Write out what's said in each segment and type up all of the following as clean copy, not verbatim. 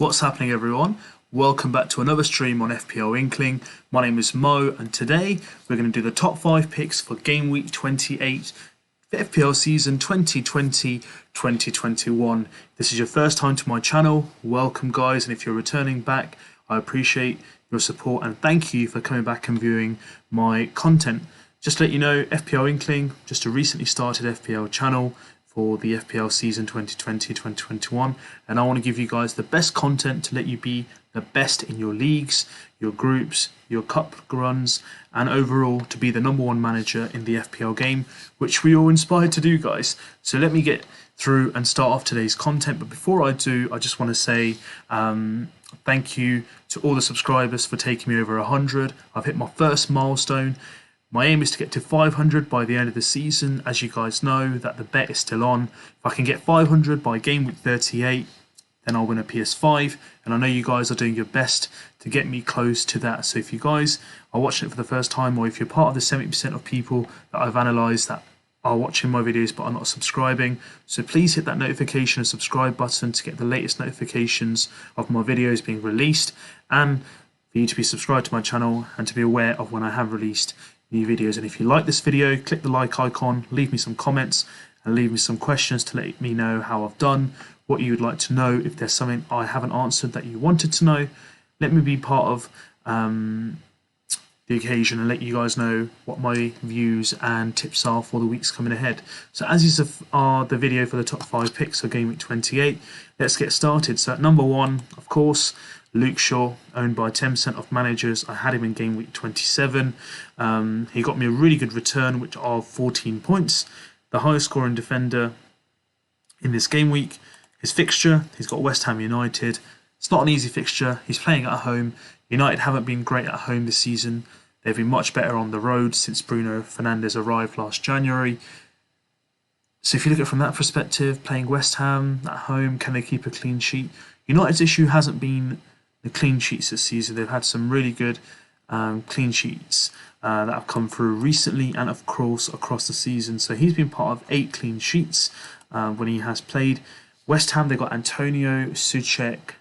What's happening, everyone? Welcome back to another stream on FPL Inkling. My name is Mo, and today we're going to do the top 5 picks for Game Week 28 for FPL season 2020-2021. This is your first time to my channel. Welcome, guys, and if you're returning back, I appreciate your support and thank you for coming back and viewing my content. Just to let you know, FPL Inkling, just a recently started FPL channel for the FPL season 2020-2021, and I want to give you guys the best content to let you be the best in your leagues, your groups, your cup runs, and overall to be the #1 manager in the FPL game, which we all inspired to do, guys. So let me get through and start off today's content, but before I do, I just want to say thank you to all the subscribers for taking me over 100. I've hit my first milestone. My aim is to get to 500 by the end of the season. As you guys know, that the bet is still on. If I can get 500 by game week 38, then I'll win a PS5. And I know you guys are doing your best to get me close to that. So if you guys are watching it for the first time, or if you're part of the 70% of people that I've analysed that are watching my videos but are not subscribing, so please hit that notification and subscribe button to get the latest notifications of my videos being released, and for you to be subscribed to my channel and to be aware of when I have released new videos. And if you like this video, click the like icon, leave me some comments and leave me some questions to let me know how I've done, what you would like to know. If there's something I haven't answered that you wanted to know, let me be part of the occasion and let you guys know what my views and tips are for the weeks coming ahead. So as is the video for the top 5 picks for Game Week 28, let's get started. So at number 1, of course, Luke Shaw, owned by 10% of managers. I had him in Game Week 27. He got me a really good return, which of 14 points. The highest scoring defender in this game week. His fixture, he's got West Ham United. It's not an easy fixture. He's playing at home. United haven't been great at home this season. They've been much better on the road since Bruno Fernandes arrived last January. So if you look at it from that perspective, playing West Ham at home, can they keep a clean sheet? United's issue hasn't been the clean sheets this season. They've had some really good clean sheets that have come through recently and of course across the season. So he's been part of 8 clean sheets when he has played. West Ham, they've got Antonio, Souček,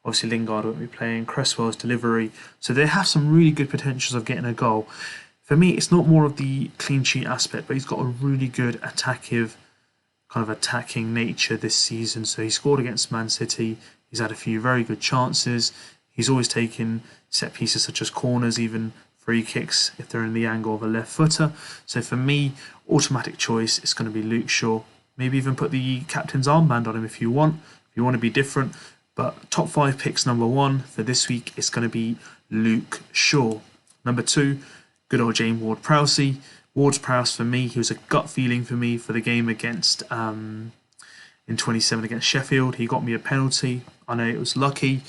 obviously Lingard won't be playing, Cresswell's delivery. So they have some really good potentials of getting a goal. For me, it's not more of the clean sheet aspect, but he's got a really good attacking nature this season. So he scored against Man City. He's had a few very good chances. He's always taken set pieces such as corners, even free kicks if they're in the angle of a left footer. So for me, automatic choice is going to be Luke Shaw. Maybe even put the captain's armband on him if you want to be different. But top 5 picks number 1 for this week is going to be Luke Shaw. Number 2, good old James Ward-Prowse. Ward-Prowse for me, he was a gut feeling for me for the game against in 27 against Sheffield. He got me a penalty. I know it was lucky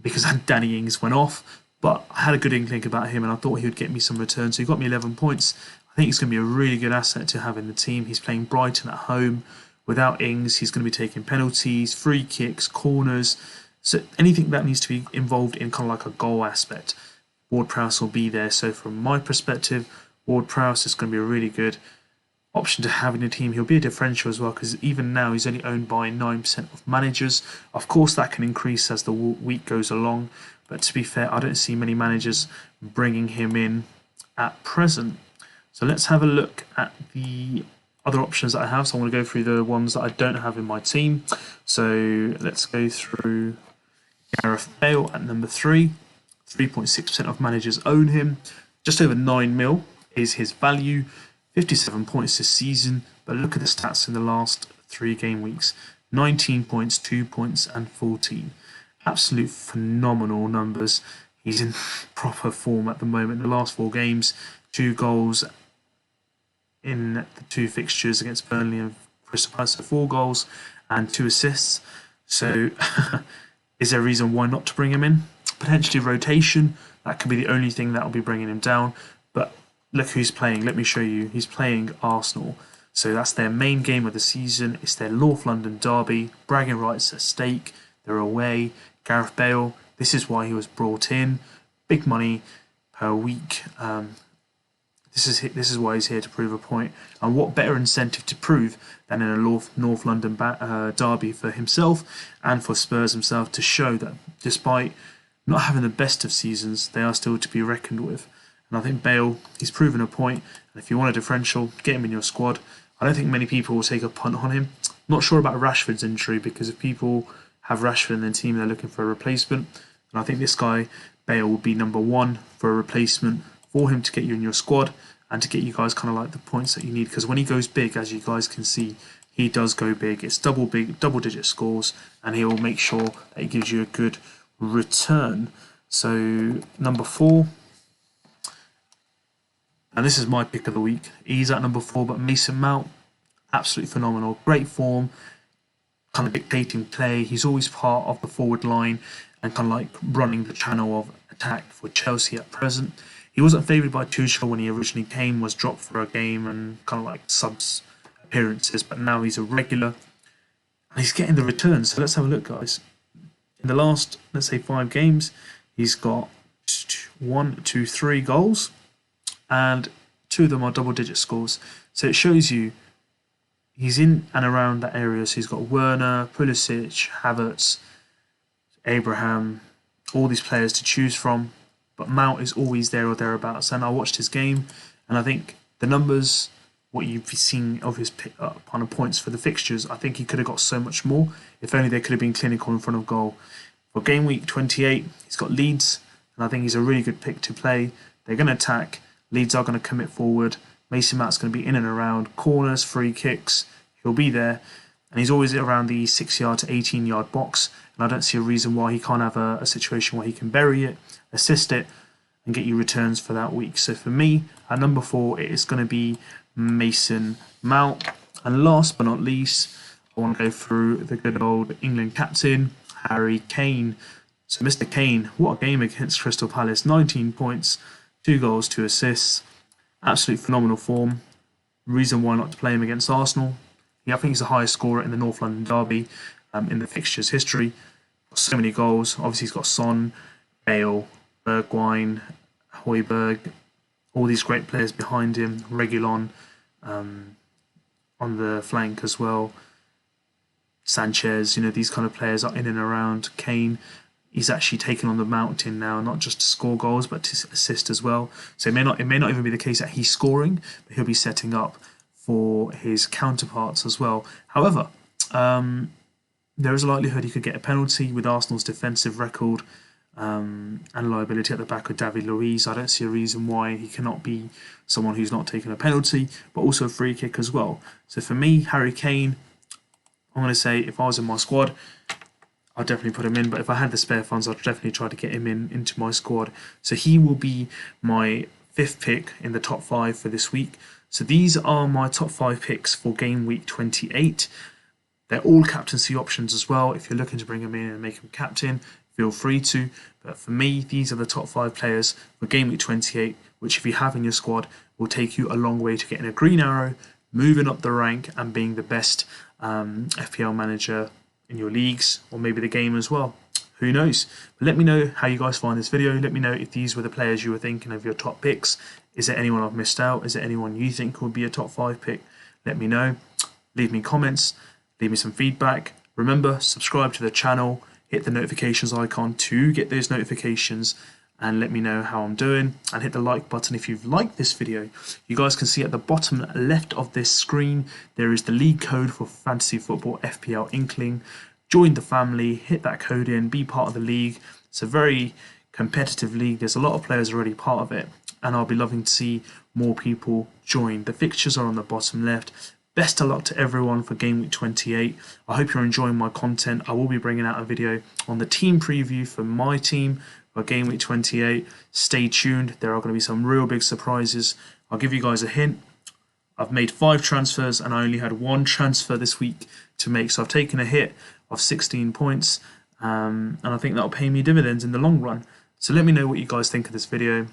because Danny Ings went off, but I had a good inkling about him and I thought he would get me some return. So he got me 11 points. I think he's going to be a really good asset to have in the team. He's playing Brighton at home. Without Ings, he's going to be taking penalties, free kicks, corners. So anything that needs to be involved in kind of like a goal aspect, Ward-Prowse will be there. So from my perspective, Ward-Prowse is going to be a really good option to have in the team. He'll be a differential as well because even now he's only owned by 9% of managers. Of course, that can increase as the week goes along. But to be fair, I don't see many managers bringing him in at present. So let's have a look at the other options that I have. So I'm going to go through the ones that I don't have in my team. So let's go through Gareth Bale at number 3. 3.6% of managers own him. Just over 9 mil is his value. 57 points this season. But look at the stats in the last 3 game weeks. 19 points, 2 points and 14. Absolute phenomenal numbers. He's in proper form at the moment. The last 4 games, 2 goals in the 2 fixtures against Burnley and Crystal Palace, so 4 goals and 2 assists. So is there a reason why not to bring him in? Potentially rotation. That could be the only thing that will be bringing him down. But look who's playing. Let me show you. He's playing Arsenal. So that's their main game of the season. It's their North London derby. Bragging rights at stake. They're away. Gareth Bale. This is why he was brought in. Big money per week. This is why he's here, to prove a point. And what better incentive to prove than in a North London derby for himself and for Spurs himself, to show that despite not having the best of seasons, they are still to be reckoned with. And I think Bale, he's proven a point. And if you want a differential, get him in your squad. I don't think many people will take a punt on him. Not sure about Rashford's injury, because if people have Rashford in their team, they're looking for a replacement. And I think this guy, Bale, will be number one for a replacement for him, to get you in your squad and to get you guys kind of like the points that you need. Because when he goes big, as you guys can see, he does go big. It's double-digit scores, and he will make sure that he gives you a good return. So number 4, and this is my pick of the week. He's at number 4, but Mason Mount, absolutely phenomenal, great form, kind of dictating play. He's always part of the forward line and kind of like running the channel of attack for Chelsea at present. He wasn't favoured by Tuchel when he originally came, was dropped for a game and kind of like subs appearances, but now he's a regular and he's getting the returns. So let's have a look, guys. In the last, let's say, 5 games, he's got 3 goals, and 2 of them are double-digit scores. So it shows you he's in and around that area. So he's got Werner, Pulisic, Havertz, Abraham, all these players to choose from. But Mount is always there or thereabouts. And I watched his game, and I think the numbers, what you've seen of his kind of points for the fixtures, I think he could have got so much more. If only they could have been clinical in front of goal. For game week 28, he's got Leeds, and I think he's a really good pick to play. They're going to attack. Leeds are going to commit forward. Mason Mount's going to be in and around corners, free kicks. He'll be there, and he's always around the 6-yard to 18-yard box. And I don't see a reason why he can't have a situation where he can bury it, assist it, and get you returns for that week. So for me, at number 4, it is going to be Mason Mount. And last but not least, I want to go through the good old England captain, Harry Kane. So Mr. Kane, what a game against Crystal Palace. 19 points, 2 goals, 2 assists. Absolute phenomenal form. Reason why not to play him against Arsenal. I think he's the highest scorer in the North London derby in the fixtures history. Got so many goals. Obviously, he's got Son, Bale, Bergwijn, Højbjerg, all these great players behind him. Reguilon on the flank as well. Sanchez, these kind of players are in and around Kane. He's actually taken on the mountain now, not just to score goals, but to assist as well. So it may not even be the case that he's scoring, but he'll be setting up for his counterparts as well. However, there is a likelihood he could get a penalty with Arsenal's defensive record and liability at the back of David Luiz. I don't see a reason why he cannot be someone who's not taking a penalty, but also a free kick as well. So for me, Harry Kane, I'm going to say if I was in my squad, I'd definitely put him in. But if I had the spare funds, I'd definitely try to get him into my squad. So he will be my 5th pick in the top 5 for this week. So these are my top 5 picks for game week 28. They're all captaincy options as well. If you're looking to bring him in and make him captain, feel free to. But for me, these are the top 5 players for game week 28, which if you have in your squad, will take you a long way to getting a green arrow, moving up the rank, and being the best FPL manager in your leagues, or maybe the game as well. Who knows? But let me know how you guys find this video. Let me know if these were the players you were thinking of your top picks. Is there anyone I've missed out? Is there anyone you think would be a top 5 pick? Let me know. Leave me comments. Leave me some feedback. Remember, subscribe to the channel. Hit the notifications icon to get those notifications and let me know how I'm doing. And hit the like button if you've liked this video. You guys can see at the bottom left of this screen, there is the league code for Fantasy Football FPL Inkling. Join the family, hit that code in, be part of the league. It's a very competitive league. There's a lot of players already part of it, and I'll be loving to see more people join. The fixtures are on the bottom left. Best of luck to everyone for game week 28. I hope you're enjoying my content. I will be bringing out a video on the team preview for my team for game week 28. Stay tuned. There are going to be some real big surprises. I'll give you guys a hint. I've made 5 transfers and I only had 1 transfer this week to make. So I've taken a hit of 16 points and I think that'll pay me dividends in the long run. So let me know what you guys think of this video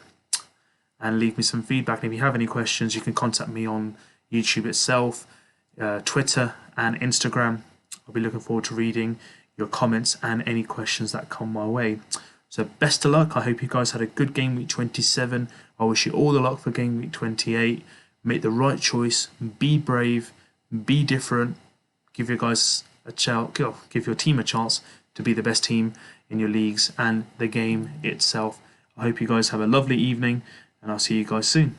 and leave me some feedback. And if you have any questions, you can contact me on YouTube itself, Twitter and Instagram. I'll be looking forward to reading your comments and any questions that come my way. So best of luck. I hope you guys had a good game week 27. I wish you all the luck for game week 28. Make the right choice. Be brave. Be different. Give your guys a chance. Give your team a chance to be the best team in your leagues and the game itself. I hope you guys have a lovely evening, and I'll see you guys soon.